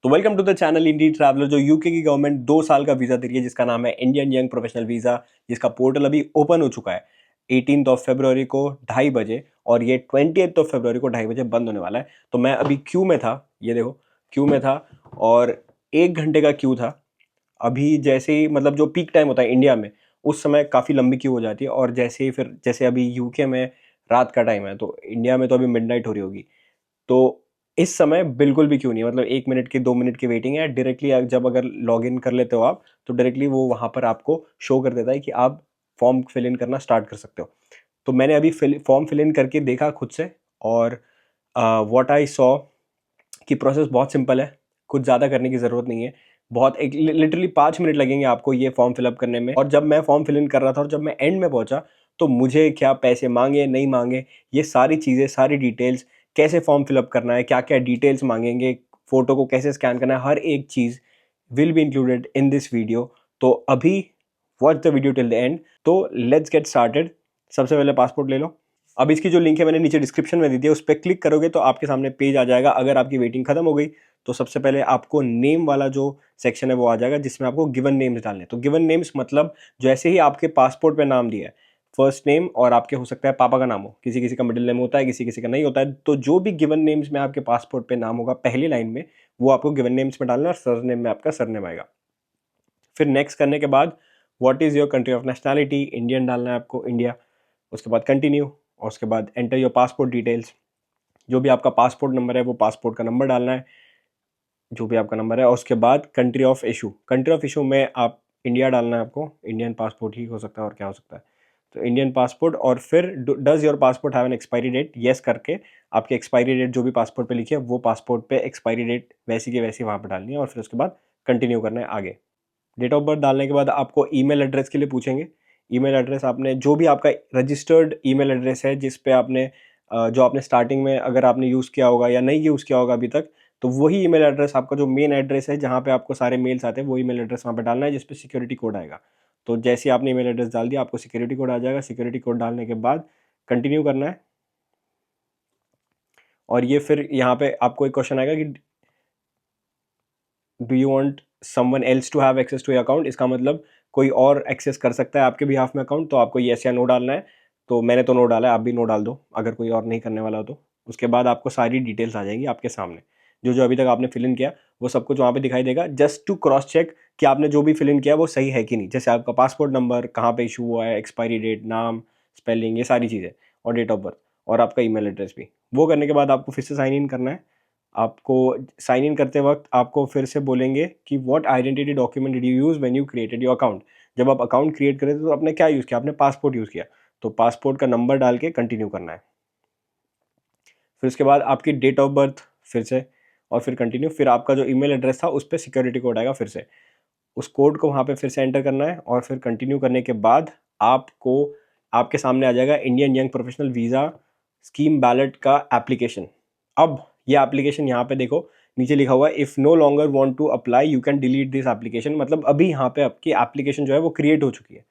तो welcome to the channel indie traveller. जो UK की गवर्नमेंट 2 साल का वीजा दे रही है जिसका नाम है इंडियन यंग प्रोफेशनल वीजा, जिसका पोर्टल अभी ओपन हो चुका है 18 फरवरी को 2:30 बजे और ये 20 फरवरी को 2:30 बजे बंद होने वाला है। तो मैं अभी क्यू में था, ये देखो क्यू में था और 1 घंटे का क्यू था। अभी जैसे ही मतलब जो पीक टाइम होता है इंडिया में उस समय काफ़ी लंबी क्यू हो जाती है और जैसे ही फिर जैसे अभी यूके में रात का टाइम है तो इंडिया में तो अभी मिडनाइट हो रही होगी। तो इस समय बिल्कुल भी क्यों नहीं, मतलब 1 मिनट की 2 मिनट की वेटिंग है। डायरेक्टली जब अगर लॉग इन कर लेते हो आप तो डायरेक्टली वो वहाँ पर आपको शो कर देता है कि आप फॉर्म फिल इन करना स्टार्ट कर सकते हो। तो मैंने अभी फॉर्म फिल इन करके देखा खुद से और व्हाट आई सॉ कि प्रोसेस बहुत सिंपल है, कुछ ज़्यादा करने की ज़रूरत नहीं है। बहुत एक लिटरली 5 मिनट लगेंगे आपको ये फॉर्म फिलअप करने में। और जब मैं फॉर्म फिल इन कर रहा था और जब मैं एंड में पहुंचा तो मुझे क्या पैसे मांगे नहीं मांगे, ये सारी चीज़ें, सारी डिटेल्स, कैसे फॉर्म फिलअप करना है, क्या क्या डिटेल्स मांगेंगे, फ़ोटो को कैसे स्कैन करना है, हर एक चीज़ will be included in this video. तो अभी watch the video till the end. तो लेट्स गेट स्टार्टेड। सबसे पहले पासपोर्ट ले लो। अब इसकी जो लिंक है मैंने नीचे डिस्क्रिप्शन में दी थी, उस पर क्लिक करोगे तो आपके सामने पेज आ जाएगा। अगर आपकी वेटिंग खत्म हो गई तो सबसे पहले आपको नेम वाला जो सेक्शन है वो आ जाएगा जिसमें आपको गिवन नेम्स डालने हैं। तो गिवन नेम्स मतलब जैसे ही आपके पासपोर्ट पे नाम दिया है, फर्स्ट नेम और आपके हो सकता है पापा का नाम हो, किसी किसी का मिडिल नेम होता है, किसी किसी का नहीं होता है। तो जो भी गिवन नेम्स में आपके पासपोर्ट पे नाम होगा पहली लाइन में वो आपको गिवन नेम्स में डालना है और सर नेम में आपका सर नेम आएगा। फिर नेक्स्ट करने के बाद what is your country of nationality, Indian डालना है आपको, इंडिया। उसके बाद कंटिन्यू और उसके बाद एंटर योर पासपोर्ट डिटेल्स। जो भी आपका पासपोर्ट नंबर है वो पासपोर्ट का नंबर डालना है, जो भी आपका नंबर है। और उसके बाद country of issue, country of issue में आप इंडिया डालना है आपको, इंडियन पासपोर्ट ही हो सकता है और क्या हो सकता है, तो इंडियन पासपोर्ट। और फिर does your passport have an expiry date, yes करके आपकी एक्सपायरी डेट जो भी पासपोर्ट पे लिखी है वो पासपोर्ट पे एक्सपायरी डेट वैसी की वैसी वहाँ पे डालनी है और फिर उसके बाद कंटिन्यू करना है आगे। डेट ऑफ बर्थ डालने के बाद आपको ईमेल एड्रेस के लिए पूछेंगे। ईमेल एड्रेस आपने जो भी आपका रजिस्टर्ड ईमेल एड्रेस है जिस पे आपने जो आपने स्टार्टिंग में अगर आपने यूज़ किया होगा या नहीं यूज़ किया होगा अभी तक, तो वही ईमेल एड्रेस आपका जो मेन एड्रेस है जहाँ पे आपको सारे मेल्स आते हैं वो ईमेल एड्रेस वहाँ पे डालना है जिस पे सिक्योरिटी कोड आएगा। तो जैसे ही आपने ईमेल एड्रेस डाल दिया आपको सिक्योरिटी कोड आ जाएगा। सिक्योरिटी कोड डालने के बाद कंटिन्यू करना है। और ये फिर यहाँ पे आपको एक क्वेश्चन आएगा कि do you want someone else to have access to your account, इसका मतलब कोई और एक्सेस कर सकता है आपके बिहाफ में अकाउंट, तो आपको येस या नो डालना है। तो मैंने तो नो डाला है, आप भी नो डाल दो अगर कोई और नहीं करने वाला हो तो। उसके बाद आपको सारी डिटेल्स आ जाएंगी आपके सामने, जो जो अभी तक आपने फिल इन किया वो सब कुछ वहाँ पे दिखाई देगा। जस्ट टू क्रॉस चेक कि आपने जो भी फिल इन किया वो सही है कि नहीं, जैसे आपका पासपोर्ट नंबर, कहाँ पे इशू हुआ है, एक्सपायरी डेट, नाम, स्पेलिंग, ये सारी चीज़ें और डेट ऑफ बर्थ और आपका ईमेल एड्रेस भी। वो करने के बाद आपको फिर से साइन इन करना है। आपको साइन इन करते वक्त आपको फिर से बोलेंगे कि what identity document did you use when you created your account. जब आप अकाउंट क्रिएट करे थे तो आपने क्या यूज़ किया, आपने पासपोर्ट यूज़ किया, तो पासपोर्ट का नंबर डाल के कंटिन्यू करना है। फिर उसके बाद आपकी डेट ऑफ बर्थ फिर से और फिर कंटिन्यू। फिर आपका जो ईमेल एड्रेस था उस पर सिक्योरिटी कोड आएगा, फिर से उस कोड को वहाँ पे फिर से एंटर करना है और फिर कंटिन्यू करने के बाद आपको आपके सामने आ जाएगा Indian young professional visa scheme ballot का एप्लीकेशन। अब ये एप्लीकेशन यहाँ पे देखो नीचे लिखा हुआ है if no longer want to apply you can delete this application. मतलब अभी यहाँ पे आपकी एप्लीकेशन जो है वो क्रिएट हो चुकी है,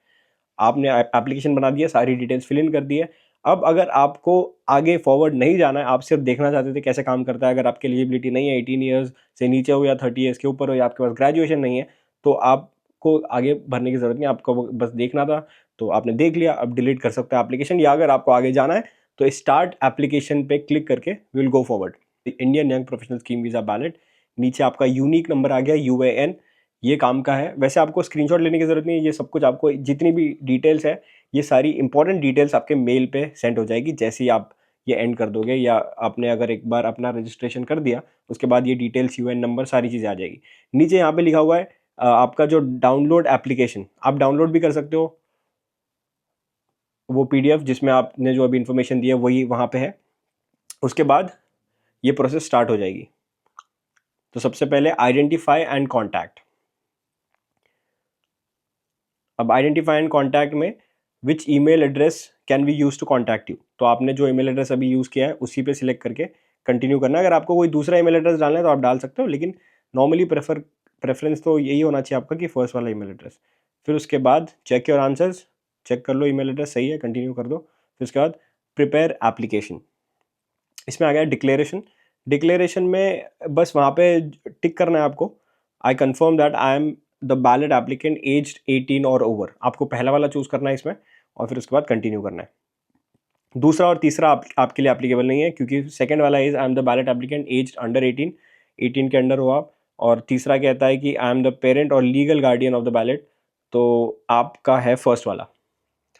आपने एप्लीकेशन बना दिया, सारी डिटेल्स फिल इन कर दी है। अब अगर आपको आगे फॉरवर्ड नहीं जाना है, आप सिर्फ देखना चाहते थे कैसे काम करता है, अगर आपकी एलिजिबिलिटी नहीं है, 18 ईयर्स से नीचे हो या 30 ईयर्स के ऊपर हो या आपके पास ग्रेजुएशन नहीं है, तो आपको आगे भरने की ज़रूरत नहीं, आपको बस देखना था। तो आपने देख लिया, अब डिलीट कर सकते हो एप्लीकेशन। या अगर आपको आगे जाना है तो स्टार्ट एप्लीकेशन पे क्लिक करके will go forward. Indian young professional scheme visa ballot, नीचे आपका यूनिक नंबर आ गया UAN, ये काम का है। वैसे आपको स्क्रीनशॉट लेने की ज़रूरत नहीं है, ये सब कुछ आपको जितनी भी डिटेल्स है ये सारी इंपॉर्टेंट डिटेल्स आपके मेल पे सेंड हो जाएगी जैसे ही आप ये एंड कर दोगे, या आपने अगर एक बार अपना रजिस्ट्रेशन कर दिया उसके बाद ये डिटेल्स, UN नंबर, सारी चीज़ें आ जाएगी। नीचे यहाँ पे लिखा हुआ है आपका जो डाउनलोड एप्लीकेशन, आप डाउनलोड भी कर सकते हो वो PDF जिसमें आपने जो अभी इन्फॉर्मेशन दी है वही वहाँ पे है। उसके बाद ये प्रोसेस स्टार्ट हो जाएगी। तो सबसे पहले आइडेंटिफाई एंड कॉन्टैक्ट। अब आइडेंटिफाई एंड कॉन्टैक्ट में which email address can we use to contact you, तो आपने जो ईमेल एड्रेस अभी यूज़ किया है उसी पे सिलेक्ट करके कंटिन्यू करना है। अगर आपको कोई दूसरा ईमेल एड्रेस डालना है तो आप डाल सकते हो, लेकिन नॉर्मली प्रेफरेंस तो यही होना चाहिए आपका कि फर्स्ट वाला ईमेल एड्रेस। फिर उसके बाद चेक योर आंसर्स, चेक कर लो ईमेल एड्रेस सही है, कंटिन्यू कर दो। फिर उसके बाद प्रिपेयर एप्लीकेशन, इसमें आ गया डिक्लेरेशन। डिक्लेरेशन में बस वहाँ पे टिक करना है आपको, I confirm that I am the valid applicant aged 18 और ओवर। आपको पहला वाला चूज करना है इसमें, और फिर उसके बाद कंटिन्यू करना है। दूसरा और तीसरा आपके लिए एप्लीकेबल नहीं है, क्योंकि सेकंड वाला is I am the valid applicant aged under 18, 18 के अंडर हो आप। और तीसरा कहता है कि आई एम द पेरेंट और लीगल गार्डियन ऑफ द बैलिड, तो आपका है फर्स्ट वाला।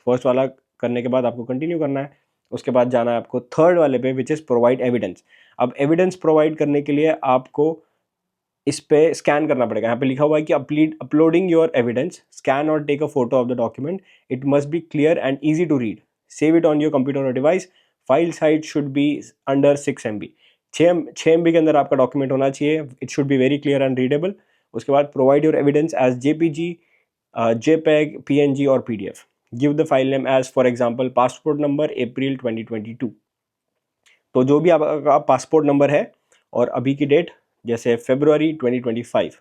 फर्स्ट वाला करने के बाद आपको कंटिन्यू करना है। उसके बाद जाना है आपको थर्ड वाले पे, विच इज़ प्रोवाइड एविडेंस। अब एविडेंस प्रोवाइड करने के लिए आपको इस पे स्कैन करना पड़ेगा। यहाँ पे लिखा हुआ है कि अपलोडिंग योर एविडेंस, स्कैन और take a photo of the document, it must be clear and easy to read, save it on your computer और device, file size should be under 6 MB। 6 MB के अंदर आपका document होना चाहिए, it should be very clear and readable. उसके बाद provide your evidence as JPG, JPEG, PNG और PDF। Give the file name as for example passport number April 2022। तो जो भी आपका पासपोर्ट नंबर है और अभी की डेट जैसे February 2025,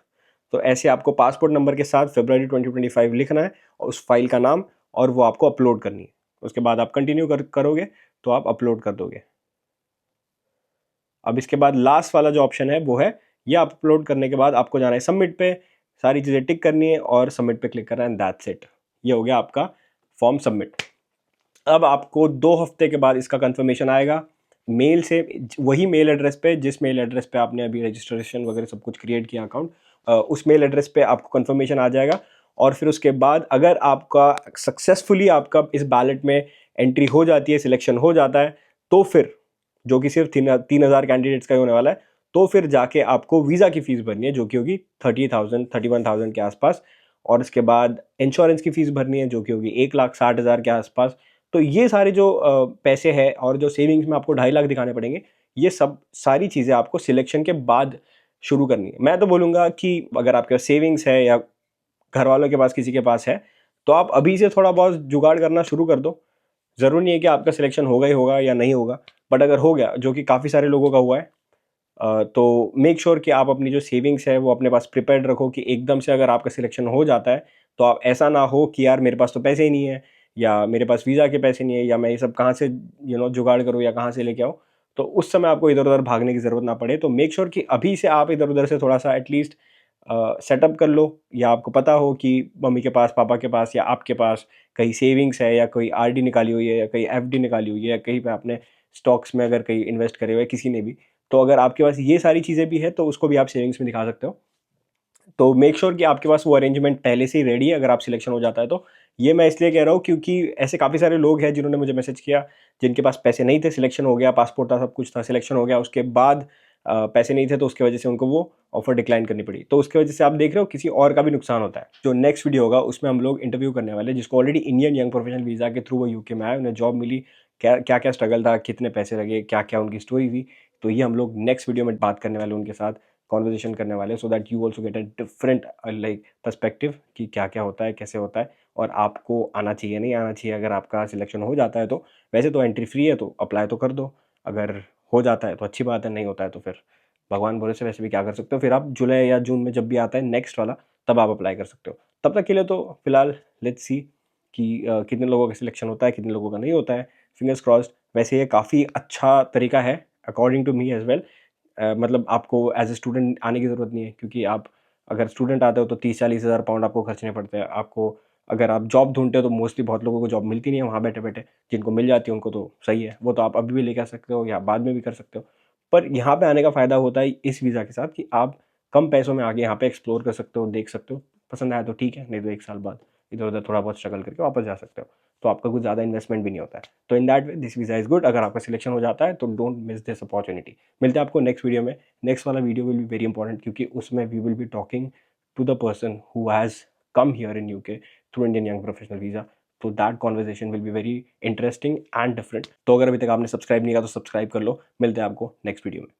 तो ऐसे आपको पासपोर्ट नंबर के साथ February 2025 लिखना है और उस फाइल का नाम, और वो आपको अपलोड करनी है। उसके बाद आप कंटिन्यू करोगे तो आप अपलोड कर दोगे। अब इसके बाद लास्ट वाला जो ऑप्शन है वो है, ये आप अपलोड करने के बाद आपको जाना है सबमिट पे, सारी चीज़ें टिक करनी है और सबमिट पे क्लिक करना है, दैट्स इट। ये हो गया आपका फॉर्म सबमिट। अब आपको 2 हफ्ते के बाद इसका कंफर्मेशन आएगा मेल से, वही मेल एड्रेस पे जिस मेल एड्रेस पे आपने अभी रजिस्ट्रेशन वगैरह सब कुछ क्रिएट किया अकाउंट, उस मेल एड्रेस पे आपको कंफर्मेशन आ जाएगा। और फिर उसके बाद अगर आपका सक्सेसफुली आपका इस बैलेट में एंट्री हो जाती है, सिलेक्शन हो जाता है, तो फिर जो कि सिर्फ 3,000 कैंडिडेट्स का ही होने वाला है, तो फिर जाके आपको वीज़ा की फ़ीस भरनी है जो कि होगी 30,000 31,000 के आसपास। और इसके बाद इंश्योरेंस की फ़ीस भरनी है जो कि होगी 1,60,000 के आसपास। तो ये सारे जो पैसे हैं और जो सेविंग्स में आपको 2.5 लाख दिखाने पड़ेंगे, ये सब सारी चीज़ें आपको सिलेक्शन के बाद शुरू करनी है। मैं तो बोलूँगा कि अगर आपके पास सेविंग्स है या घर वालों के पास किसी के पास है, तो आप अभी से थोड़ा बहुत जुगाड़ करना शुरू कर दो। ज़रूरी नहीं है कि आपका सिलेक्शन होगा ही होगा या नहीं होगा, बट अगर हो गया, जो कि काफ़ी सारे लोगों का हुआ है, तो मेक श्योर कि आप अपनी जो सेविंग्स है वो अपने पास प्रिपेयर्ड रखो कि एकदम से अगर आपका सिलेक्शन हो जाता है तो आप ऐसा ना हो कि यार मेरे पास तो पैसे ही नहीं है, या मेरे पास वीज़ा के पैसे नहीं है, या मैं ये सब कहाँ से जुगाड़ करूँ या कहाँ से लेके आऊँ। तो उस समय आपको इधर उधर भागने की ज़रूरत ना पड़े। तो मेक श्योर कि अभी से आप इधर उधर से थोड़ा सा एटलीस्ट सेटअप कर लो, या आपको पता हो कि मम्मी के पास, पापा के पास या आपके पास कहीं सेविंग्स है, या कोई RD निकाली हुई है, या कहीं FD निकाली हुई है, या कहीं पे आपने स्टॉक्स में अगर कहीं इन्वेस्ट करे हुए किसी ने भी, तो अगर आपके पास ये सारी चीज़ें भी है तो उसको भी आप सेविंग्स में दिखा सकते हो। तो मेक श्योर कि आपके पास वो अरेंजमेंट पहले से ही रेडी है अगर आप सिलेक्शन हो जाता है तो। ये मैं इसलिए कह रहा हूँ क्योंकि ऐसे काफ़ी सारे लोग हैं जिन्होंने मुझे मैसेज किया, जिनके पास पैसे नहीं थे, सिलेक्शन हो गया, पासपोर्ट था, सब कुछ था, सिलेक्शन हो गया, उसके बाद पैसे नहीं थे तो उसकी वजह से उनको वो ऑफर डिक्लाइन करनी पड़ी। तो उसकी वजह से आप देख रहे हो किसी और का भी नुकसान होता है। जो नेक्स्ट वीडियो होगा उसमें हम लोग इंटरव्यू करने वाले हैं जिसको already Indian young professional visa के थ्रू वो यूके में आए, उन्हें जॉब मिली, क्या क्या क्या स्ट्रगल था, कितने पैसे लगे, क्या क्या उनकी स्टोरी थी। तो ये हम लोग नेक्स्ट वीडियो में बात करने वाले उनके साथ, कॉन्वर्जेशन करने वाले, so that you also get a different like perspective कि क्या क्या होता है, कैसे होता है, और आपको आना चाहिए नहीं आना चाहिए। अगर आपका सिलेक्शन हो जाता है तो वैसे तो एंट्री फ्री है, तो अप्लाई तो कर दो। अगर हो जाता है तो अच्छी बात है, नहीं होता है तो फिर भगवान भरोसे, वैसे भी क्या कर सकते हो। फिर आप जुलाई या जून में जब भी आता है नेक्स्ट वाला, तब आप अप्लाई कर सकते हो। तब तक के लिए तो फिलहाल लेट्स सी कि कितने लोगों का सिलेक्शन होता है, कितने लोगों का नहीं होता है। Fingers crossed. वैसे ये काफ़ी अच्छा तरीका है according to me as well. मतलब आपको एज ए स्टूडेंट आने की ज़रूरत नहीं है, क्योंकि आप अगर स्टूडेंट आते हो तो 30-40 हज़ार पाउंड आपको खर्चने पड़ते हैं। आपको अगर आप जॉब ढूंढते हो तो मोस्टली बहुत लोगों को जॉब मिलती नहीं है वहाँ बैठे बैठे। जिनको मिल जाती है उनको तो सही है, वो तो आप अभी भी लेके आ सकते हो या बाद में भी कर सकते हो। पर यहाँ पे आने का फ़ायदा होता है इस वीज़ा के साथ कि आप कम पैसों में आगे यहाँ पे एक्सप्लोर कर सकते हो, देख सकते हो। पसंद आया तो ठीक है, नहीं तो 1 साल बाद इधर उधर थोड़ा बहुत स्ट्रगल करके वापस जा सकते हो। तो आपका कुछ ज़्यादा इन्वेस्टमेंट भी नहीं होता है। तो in that way this visa is good. अगर आपका सिलेक्शन हो जाता है तो डोंट मिस दिस अपॉर्चुनिटी। मिलते हैं आपको नेक्स्ट वीडियो में। नेक्स्ट वाला video will be very important, क्योंकि उसमें we will be talking to the person who has come here in UK through Indian young professional visa. तो that conversation will be very interesting and different. तो अगर अभी तक आपने subscribe नहीं किया तो सब्सक्राइब कर लो। मिलते हैं आपको नेक्स्ट वीडियो में।